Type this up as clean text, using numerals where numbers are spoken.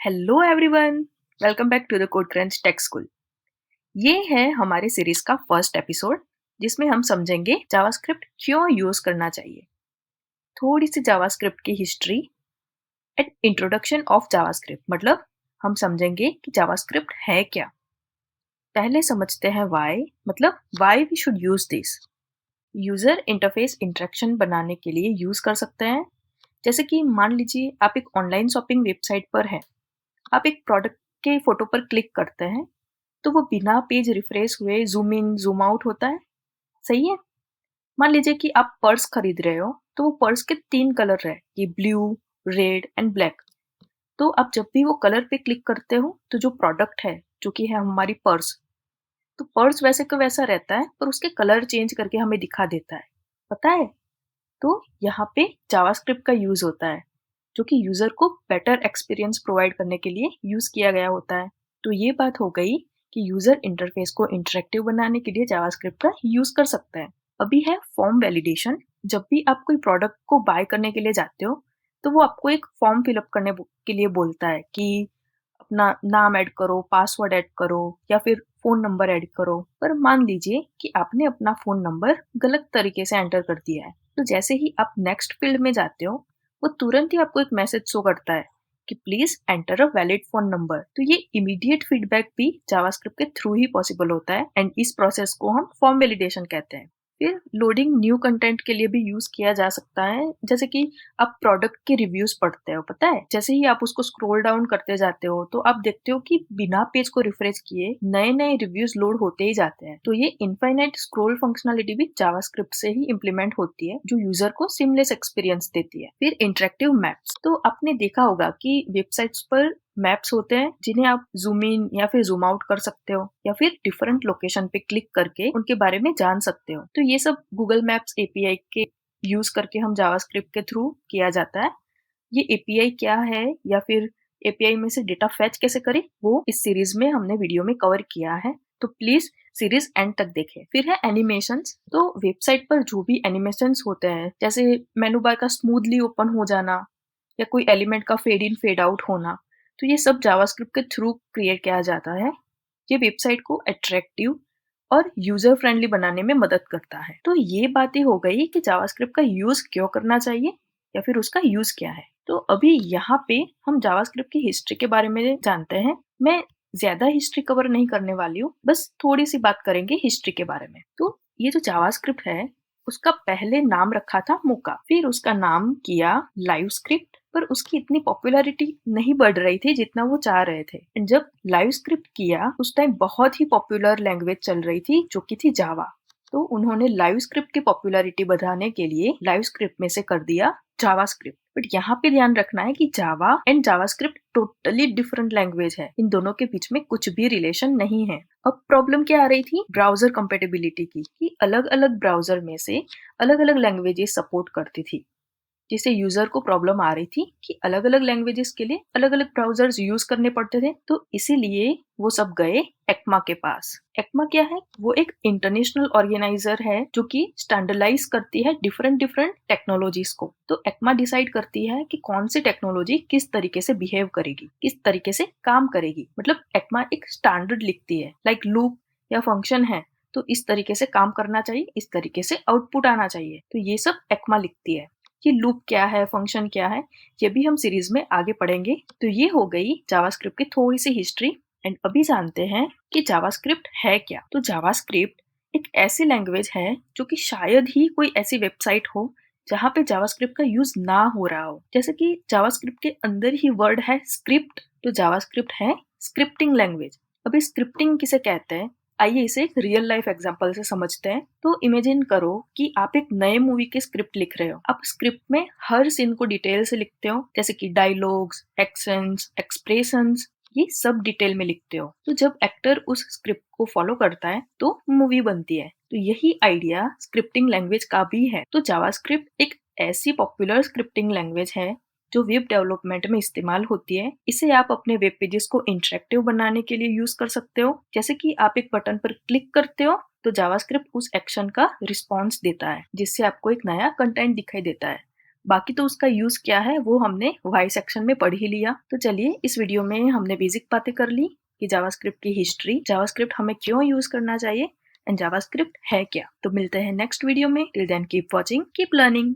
Hello everyone, welcome back to the Code Crunch Tech School. ये है हमारे series का फर्स्ट एपिसोड जिसमें हम समझेंगे जावास्क्रिप्ट क्यों यूज करना चाहिए, थोड़ी सी जावास्क्रिप्ट की history and introduction of JavaScript. मतलब हम समझेंगे कि जावास्क्रिप्ट है क्या। पहले समझते हैं व्हाई, मतलब why we should use this. User interface interaction बनाने के लिए यूज कर सकते हैं। जैसे कि मान लीजिए आप एक ऑनलाइन शॉपिंग वेबसाइट पर हैं, आप एक प्रोडक्ट के फोटो पर क्लिक करते हैं तो वो बिना पेज रिफ्रेश हुए ज़ूम इन ज़ूम आउट होता है। सही है। मान लीजिए कि आप पर्स खरीद रहे हो तो वो पर्स के 3 कलर है, ये ब्लू, रेड एंड ब्लैक। तो आप जब भी वो कलर पे क्लिक करते हो तो जो प्रोडक्ट है, जो कि है हमारी पर्स, तो पर्स वैसे का वैसा रहता है पर उसके कलर चेंज करके हमें दिखा देता है। पता है? तो यहाँ पे जावास्क्रिप्ट का यूज होता है, जो कि यूजर को बेटर एक्सपीरियंस प्रोवाइड करने के लिए यूज किया गया होता है। तो ये बात हो गई कि यूजर इंटरफेस को इंटरेक्टिव बनाने के लिए जावास्क्रिप्ट का यूज कर सकते हैं। अभी है फॉर्म वैलिडेशन। जब भी आप कोई प्रोडक्ट को बाय करने के लिए जाते हो तो वो आपको एक फॉर्म फिलअप करने के लिए बोलता है कि अपना नाम ऐड करो, पासवर्ड ऐड करो या फिर फोन नंबर ऐड करो। पर मान लीजिए कि आपने अपना फोन नंबर गलत तरीके से एंटर कर दिया है, तो जैसे ही आप नेक्स्ट फील्ड में जाते हो वो तुरंत ही आपको एक मैसेज शो करता है कि please enter a valid phone number. तो ये इमीडिएट फीडबैक भी जावास्क्रिप्ट के थ्रू ही पॉसिबल होता है एंड इस प्रोसेस को हम फॉर्म वैलिडेशन कहते हैं। फिर लोडिंग न्यू कंटेंट के लिए भी यूज किया जा सकता है। जैसे कि आप प्रोडक्ट के रिव्यूज पढ़ते हो, पता है, जैसे ही आप उसको स्क्रॉल डाउन करते जाते हो तो आप देखते हो कि बिना पेज को रिफ्रेश किए नए नए रिव्यूज लोड होते ही जाते हैं। तो ये इनफाइनाइट स्क्रॉल फंक्शनलिटी भी जावास्क्रिप्ट से ही इम्प्लीमेंट होती है, जो यूजर को सिमलेस एक्सपीरियंस देती है। फिर इंटरेक्टिव मैप्स। तो आपने देखा होगा कि वेबसाइट्स पर मैप्स होते हैं जिन्हें आप जूम इन या फिर जूम आउट कर सकते हो या फिर डिफरेंट लोकेशन पे क्लिक करके उनके बारे में जान सकते हो। तो ये सब गूगल मैप्स एपीआई के यूज करके हम जावास्क्रिप्ट के थ्रू किया जाता है। ये एपीआई क्या है या फिर एपीआई में से डेटा फेच कैसे करें, वो इस सीरीज में हमने वीडियो में कवर किया है, तो प्लीज सीरीज एंड तक देखें। फिर है एनिमेशंस। तो वेबसाइट पर जो भी एनिमेशंस होते हैं, जैसे मेनू बार का स्मूथली ओपन हो जाना या कोई एलिमेंट का फेड इन फेड आउट होना, तो ये सब जावास्क्रिप्ट के थ्रू क्रिएट किया जाता है। ये वेबसाइट को अट्रैक्टिव और यूजर फ्रेंडली बनाने में मदद करता है। तो ये बातें हो गई कि जावास्क्रिप्ट का यूज क्यों करना चाहिए या फिर उसका यूज क्या है। तो अभी यहाँ पे हम जावास्क्रिप्ट की हिस्ट्री के बारे में जानते हैं। मैं ज्यादा हिस्ट्री कवर नहीं करने वाली हूँ, बस थोड़ी सी बात करेंगे हिस्ट्री के बारे में। तो ये जो जावास्क्रिप्ट है उसका पहले नाम रखा था मोका, फिर उसका नाम किया लाइव स्क्रिप्ट, पर उसकी इतनी पॉपुलैरिटी नहीं बढ़ रही थी जितना वो चाह रहे थे। एंड जब लाइव स्क्रिप्ट किया उस टाइम बहुत ही पॉपुलर लैंग्वेज चल रही थी जो कि थी जावा। तो उन्होंने लाइव स्क्रिप्ट की पॉपुलैरिटी बढ़ाने के लिए लाइव स्क्रिप्ट में से कर दिया जावास्क्रिप्ट। बट यहाँ पे ध्यान रखना है कि Java and JavaScript totally different language है, इन दोनों के बीच में कुछ भी रिलेशन नहीं है। अब प्रॉब्लम क्या आ रही थी? ब्राउजर कंपेटेबिलिटी की, कि अलग अलग ब्राउजर में से अलग अलग लैंग्वेजेस सपोर्ट करती थी, जिससे यूजर को प्रॉब्लम आ रही थी कि अलग अलग लैंग्वेजेस के लिए अलग अलग ब्राउजर्स यूज करने पड़ते थे। तो इसीलिए वो सब गए एक्मा के पास। एक्मा क्या है? वो एक इंटरनेशनल ऑर्गेनाइजर है जो कि स्टैंडर्डाइज करती है डिफरेंट डिफरेंट टेक्नोलॉजीज को। तो एक्मा डिसाइड करती है कि कौन सी टेक्नोलॉजी किस तरीके से बिहेव करेगी, किस तरीके से काम करेगी। मतलब एक्मा एक स्टैंडर्ड लिखती है, लाइक लूप या फंक्शन है तो इस तरीके से काम करना चाहिए, इस तरीके से आउटपुट आना चाहिए। तो ये सब एक्मा लिखती है। कि लूप क्या है, फंक्शन क्या है, ये भी हम सीरीज में आगे पढ़ेंगे। तो ये हो गई जावास्क्रिप्ट की थोड़ी सी हिस्ट्री। एंड अभी जानते हैं कि जावास्क्रिप्ट है क्या। तो जावास्क्रिप्ट एक ऐसी लैंग्वेज है जो कि शायद ही कोई ऐसी वेबसाइट हो जहाँ पे जावास्क्रिप्ट का यूज ना हो रहा हो। जैसे कि जावास्क्रिप्ट के अंदर ही वर्ड है स्क्रिप्ट, तो जावास्क्रिप्ट है स्क्रिप्टिंग लैंग्वेज। अभी स्क्रिप्टिंग किसे कहते हैं, आइए इसे एक रियल लाइफ एग्जांपल से समझते हैं। तो इमेजिन करो कि आप एक नए मूवी की स्क्रिप्ट लिख रहे हो। आप स्क्रिप्ट में हर सीन को डिटेल से लिखते हो, जैसे कि डायलॉग्स, एक्शंस, एक्सप्रेशंस, ये सब डिटेल में लिखते हो। तो जब एक्टर उस स्क्रिप्ट को फॉलो करता है तो मूवी बनती है। तो यही आइडिया स्क्रिप्टिंग लैंग्वेज का भी है। तो जावास्क्रिप्ट एक ऐसी पॉपुलर स्क्रिप्टिंग लैंग्वेज है जो वेब डेवलपमेंट में इस्तेमाल होती है। इसे आप अपने वेब पेजेस को इंटरेक्टिव बनाने के लिए यूज कर सकते हो। जैसे कि आप एक बटन पर क्लिक करते हो तो जावास्क्रिप्ट उस एक्शन का रिस्पॉन्स देता है, जिससे आपको एक नया कंटेंट दिखाई देता है। बाकी तो उसका यूज़ क्या है वो हमने व्हाई सेक्शन में पढ़ ही लिया। तो चलिए इस वीडियो में हमने बेसिक बातें कर ली कि जावास्क्रिप्ट की हिस्ट्री, जावास्क्रिप्ट हमें क्यों यूज़ करना चाहिए एंड जावास्क्रिप्ट है क्या। तो मिलते हैं नेक्स्ट वीडियो में। Till then keep watching, keep learning.